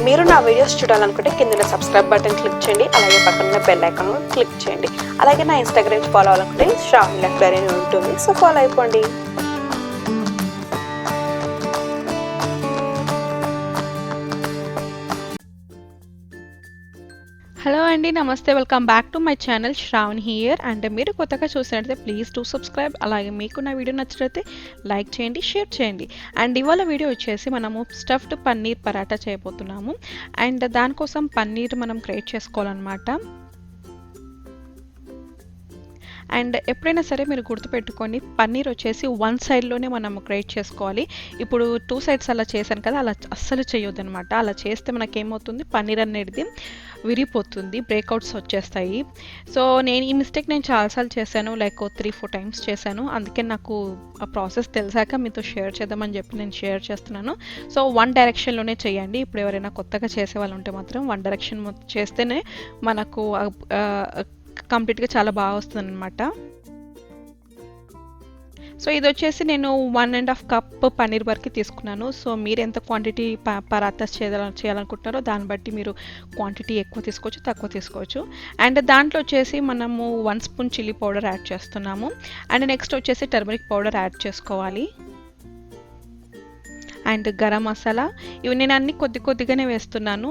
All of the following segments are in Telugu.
మీరు నా వీడియోస్ చూడాలనుకుంటే కింద సబ్స్క్రైబ్ బటన్ క్లిక్ చేయండి, అలాగే పక్కన బెల్ ఐకాన్ క్లిక్ చేయండి. అలాగే నా ఇన్స్టాగ్రామ్ ఫాలో అవ్వాలనుకుంటే శ్రావణి లైఫ్ డైరీ అని ఉంటుంది, సో ఫాలో అయిపోండి. హలో అండి, నమస్తే. Welcome back to my channel Shravani here. And మీరు కొత్తగా చూసినట్లయితే ప్లీజ్ టు సబ్స్క్రైబ్. అలాగే మీకు నా వీడియో నచ్చినట్లయితే లైక్ చేయండి, షేర్ చేయండి. అండ్ ఇవాళ వీడియో వచ్చేసి మనము స్టఫ్డ్ పన్నీర్ పరాటా చేయబోతున్నాము. అండ్ దానికోసం పన్నీర్ మనం క్రియేట్ చేసుకోవాలన్నమాట. అండ్ ఎప్పుడైనా సరే మీరు గుర్తుపెట్టుకోండి, పన్నీర్ వచ్చేసి వన్ సైడ్లోనే మనం క్రియేట్ చేసుకోవాలి. ఇప్పుడు 2 సైడ్స్ అలా చేశాను కదా, అలా అస్సలు చేయొద్దు అనమాట. అలా చేస్తే మనకేమవుతుంది, పన్నీర్ అనేది విరిగిపోతుంది, బ్రేక్అవుట్స్ వచ్చేస్తాయి. సో ఈ మిస్టేక్ నేను చాలాసార్లు చేశాను, లైక్ 3-4 టైమ్స్ చేశాను. అందుకే నాకు ఆ ప్రాసెస్ తెలిసాక మీతో షేర్ చేద్దామని చెప్పి నేను షేర్ చేస్తున్నాను. సో వన్ డైరెక్షన్లోనే చేయండి. ఇప్పుడు ఎవరైనా కొత్తగా చేసే వాళ్ళు ఉంటే మాత్రం వన్ డైరెక్షన్ చేస్తేనే మనకు కంప్లీట్గా చాలా బాగా వస్తుంది అనమాట. సో ఇది వచ్చేసి నేను 1.5 కప్ పన్నీర్ వరకు తీసుకున్నాను. సో మీరు ఎంత క్వాంటిటీ పరాతాస్ చేయాలనుకుంటున్నారో దాన్ని బట్టి మీరు క్వాంటిటీ ఎక్కువ తీసుకోవచ్చు, తక్కువ తీసుకోవచ్చు. అండ్ దాంట్లో వచ్చేసి మనము 1 స్పూన్ చిల్లీ పౌడర్ యాడ్ చేస్తున్నాము. అండ్ నెక్స్ట్ వచ్చేసి టర్మరిక్ పౌడర్ యాడ్ చేసుకోవాలి. అండ్ గరం మసాలా, ఇవి నేను అన్ని కొద్దిగానే వేస్తున్నాను.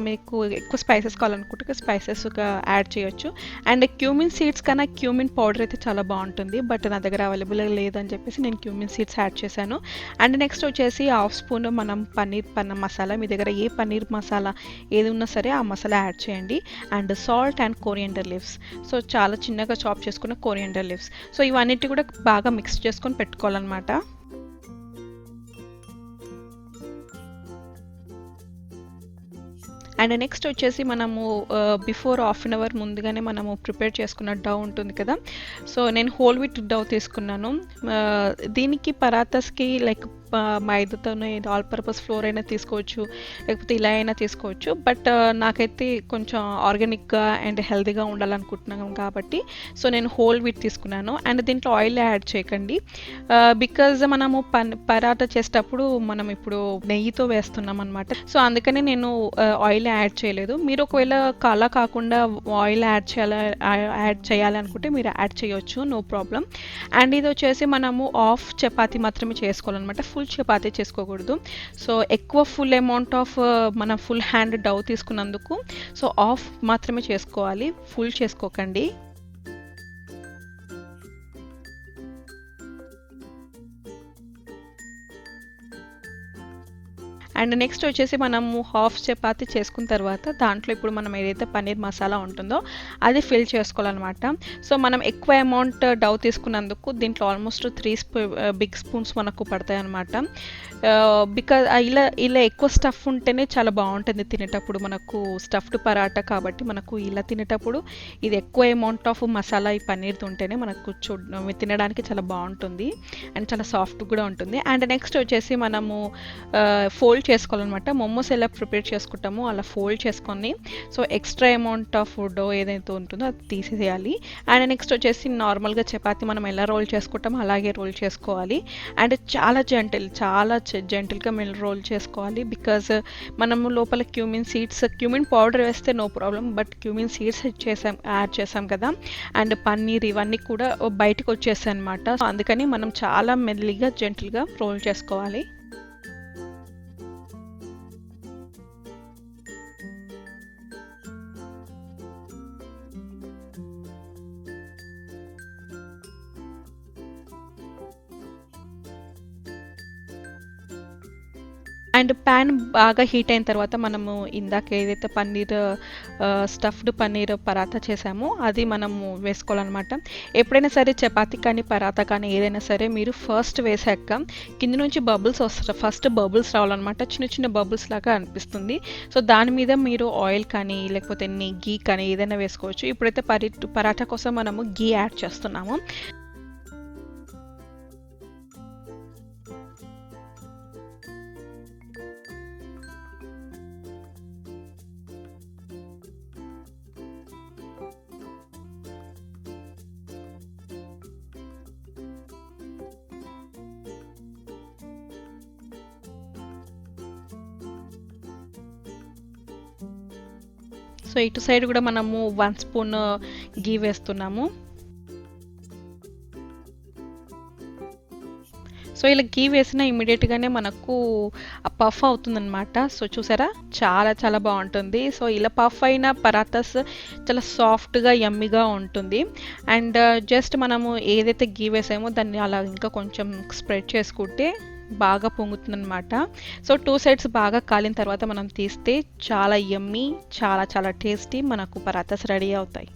మీకు ఎక్కువ స్పైసెస్ కావాలనుకుంటే స్పైసెస్గా యాడ్ చేయొచ్చు. అండ్ క్యూమిన్ సీడ్స్ కన్నా క్యూమిన్ పౌడర్ అయితే చాలా బాగుంటుంది, బట్ నా దగ్గర అవైలబుల్ లేదని చెప్పేసి నేను క్యూమిన్ సీడ్స్ యాడ్ చేశాను. అండ్ నెక్స్ట్ వచ్చేసి 1/2 స్పూన్ మనం పన్నీర్ మసాలా, మీ దగ్గర ఏ పన్నీర్ మసాలా ఏది ఉన్నా సరే ఆ మసాలా యాడ్ చేయండి. And salt and coriander leaves, so చాలా చిన్నగా చాప్ చేసుకున్న కోరియండర్ లీవ్స్. సో ఇవన్నిటి కూడా బాగా మిక్స్ చేసుకొని పెట్టుకోవాలన్నమాట. అండ్ నెక్స్ట్ వచ్చేసి మనము బిఫోర్ హాఫ్ అన్ అవర్ ముందుగానే మనము ప్రిపేర్ చేసుకున్న డవ్ ఉంటుంది కదా, సో నేను హోల్ వీట్ డవ్ తీసుకున్నాను. దీనికి పరాతాస్కి లైక్ మైదాతోనే ఆల్ పర్పస్ ఫ్లోర్ అయినా తీసుకోవచ్చు, లేకపోతే ఇలా అయినా తీసుకోవచ్చు. బట్ నాకైతే కొంచెం ఆర్గానిక్గా అండ్ హెల్తీగా ఉండాలనుకుంటున్నాను కాబట్టి సో నేను హోల్ వీట్ తీసుకున్నాను. అండ్ దీంట్లో ఆయిల్ యాడ్ చేయకండి, బికాజ్ మనము పరాటా చేసేటప్పుడు మనం ఇప్పుడు నెయ్యితో వేస్తున్నాం అనమాట. సో అందుకని నేను ఆయిల్ యాడ్ చేయలేదు. మీరు ఒకవేళ అలా కాకుండా ఆయిల్ యాడ్ చేయాలి అనుకుంటే మీరు యాడ్ చేయొచ్చు, నో ప్రాబ్లం. అండ్ ఇది వచ్చేసి మనము హాఫ్ చపాతీ మాత్రమే చేసుకోవాలన్నమాట, ఫుల్ చపాతీ చేసుకోకూడదు. సో ఎక్కువ ఫుల్ అమౌంట్ ఆఫ్ మన ఫుల్ హ్యాండ్ డవ్ తీసుకున్నందుకు సో హాఫ్ మాత్రమే చేసుకోవాలి, ఫుల్ చేసుకోకండి. అండ్ నెక్స్ట్ వచ్చేసి మనము హాఫ్ చపాతీ చేసుకున్న తర్వాత దాంట్లో ఇప్పుడు మనం ఏదైతే పన్నీర్ మసాలా ఉంటుందో అది ఫిల్ చేసుకోవాలన్నమాట. సో మనం ఎక్కువ అమౌంట్ డవ్ తీసుకున్నందుకు దీంట్లో ఆల్మోస్ట్ 3 బిగ్ స్పూన్స్ మనకు పడతాయి అన్నమాట. బికాజ్ ఇలా ఎక్కువ స్టఫ్ ఉంటేనే చాలా బాగుంటుంది తినేటప్పుడు. మనకు స్టఫ్డ్ పరాటా కాబట్టి మనకు ఇలా తినేటప్పుడు ఇది ఎక్కువ అమౌంట్ ఆఫ్ మసాలా ఈ పన్నీర్ ఉంటేనే మనకు తినడానికి చాలా బాగుంటుంది అండ్ చాలా సాఫ్ట్ కూడా ఉంటుంది. అండ్ నెక్స్ట్ వచ్చేసి మనము ఫోల్డ్ చేసుకోవాలన్నమాట. మోమోస్ ఎలా ప్రిపేర్ చేసుకుంటామో అలా ఫోల్డ్ చేసుకొని so extra amount of food ఏదైతే ఉంటుందో అది తీసేయాలి. అండ్ నెక్స్ట్ వచ్చేసి నార్మల్గా చపాతీ మనం ఎలా రోల్ చేసుకుంటామో అలాగే రోల్ చేసుకోవాలి. అండ్ చాలా జెంటిల్గా మేము రోల్ చేసుకోవాలి, బికాజ్ మనము లోపల క్యూమిన్ పౌడర్ వేస్తే no problem, but cumin seeds add చేసాం కదా, అండ్ పన్నీర్ ఇవన్నీ కూడా బయటకు వచ్చేసాయి అనమాట. సో అందుకని మనం చాలా మెల్లిగా జెంటిల్గా రోల్ చేసుకోవాలి. అండ్ ప్యాన్ బాగా హీట్ అయిన తర్వాత మనము ఇందాక ఏదైతే స్టఫ్డ్ పన్నీర్ పరాతా చేసామో అది మనము వేసుకోవాలన్నమాట. ఎప్పుడైనా సరే చపాతీ కానీ పరాతా కానీ ఏదైనా సరే మీరు ఫస్ట్ వేసాక కింద నుంచి బబుల్స్ వస్తారు, ఫస్ట్ బబుల్స్ రావాలన్నమాట, చిన్న చిన్న బబుల్స్ లాగా అనిపిస్తుంది. సో దాని మీద మీరు ఆయిల్ కానీ లేకపోతే గీ కానీ ఏదైనా వేసుకోవచ్చు. ఇప్పుడైతే పరాటా కోసం మనము గీ యాడ్ చేస్తున్నాము. సో ఇటు సైడ్ కూడా మనము 1 స్పూన్ గీ వేస్తున్నాము. సో ఇలా గీ వేసిన ఇమ్మీడియట్గానే మనకు పఫ్ అవుతుందన్నమాట. సో చూసారా చాలా చాలా బాగుంటుంది. సో ఇలా పఫ్ అయిన పరాటాస్ చాలా సాఫ్ట్గా యమ్మీగా ఉంటుంది. అండ్ జస్ట్ మనము ఏదైతే గీ వేసామో దాన్ని అలా ఇంకా కొంచెం స్ప్రెడ్ చేసుకుంటే బాగా పొంగుతుందన్నమాట. సో 2 సైడ్స్ బాగా కాలిన తర్వాత మనం తీస్తే చాలా యమ్మీ, చాలా చాలా టేస్టీ మనకు పరాటాస్ రెడీ అవుతాయి.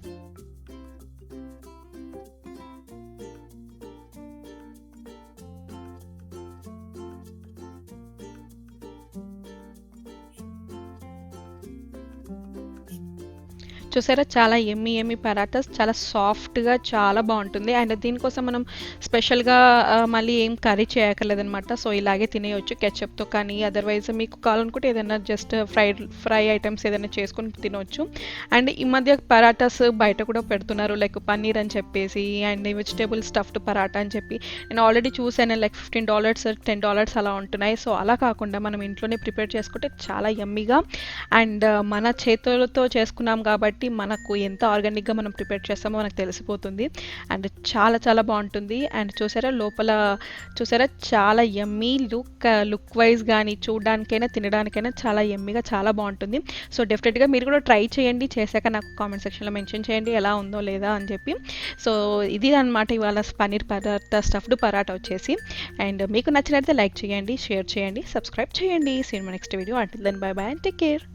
చూసారా చాలా ఎమ్మి పరాటాస్ చాలా సాఫ్ట్గా చాలా బాగుంటుంది. అండ్ దీనికోసం మనం స్పెషల్గా మళ్ళీ ఏం కర్రీ చేయక్కర్లేదనమాట. సో ఇలాగే తినేయచ్చు కెచప్తో కానీ, అదర్వైజ్ మీకు కావాలనుకుంటే ఏదైనా జస్ట్ ఫ్రై ఐటమ్స్ ఏదైనా చేసుకొని తినవచ్చు. అండ్ ఈ మధ్య పరాటాస్ బయట కూడా పెడుతున్నారు, లైక్ పన్నీర్ అని చెప్పేసి అండ్ వెజిటేబుల్ స్టఫ్డ్ పరాటా అని చెప్పి. నేను ఆల్రెడీ చూసాను, లైక్ $15 $10 అలా ఉంటున్నాయి. సో అలా కాకుండా మనం ఇంట్లోనే ప్రిపేర్ చేసుకుంటే చాలా యమ్మీగా అండ్ మన చేతులతో చేసుకున్నాం కాబట్టి మనకు ఎంత ఆర్గానిక్గా మనం ప్రిపేర్ చేస్తామో మనకు తెలిసిపోతుంది. అండ్ చాలా చాలా బాగుంటుంది. అండ్ చూసారా లోపల చూసారా చాలా యమ్మీ లుక్ వైజ్ కానీ చూడడానికైనా తినడానికైనా చాలా యమ్మీగా చాలా బాగుంటుంది. సో డెఫినెట్గా మీరు కూడా ట్రై చేయండి. చేశాక నాకు కామెంట్ సెక్షన్లో మెన్షన్ చేయండి ఎలా ఉందో లేదా అని చెప్పి. సో ఇది అనమాట ఇవాళ పన్నీర్ పరాటా స్టఫ్డ్ పరాటా వచ్చేసి. అండ్ మీకు నచ్చినట్లయితే లైక్ చేయండి, షేర్ చేయండి, సబ్స్క్రైబ్ చేయండి. See you next video. Until then bye bye and take care.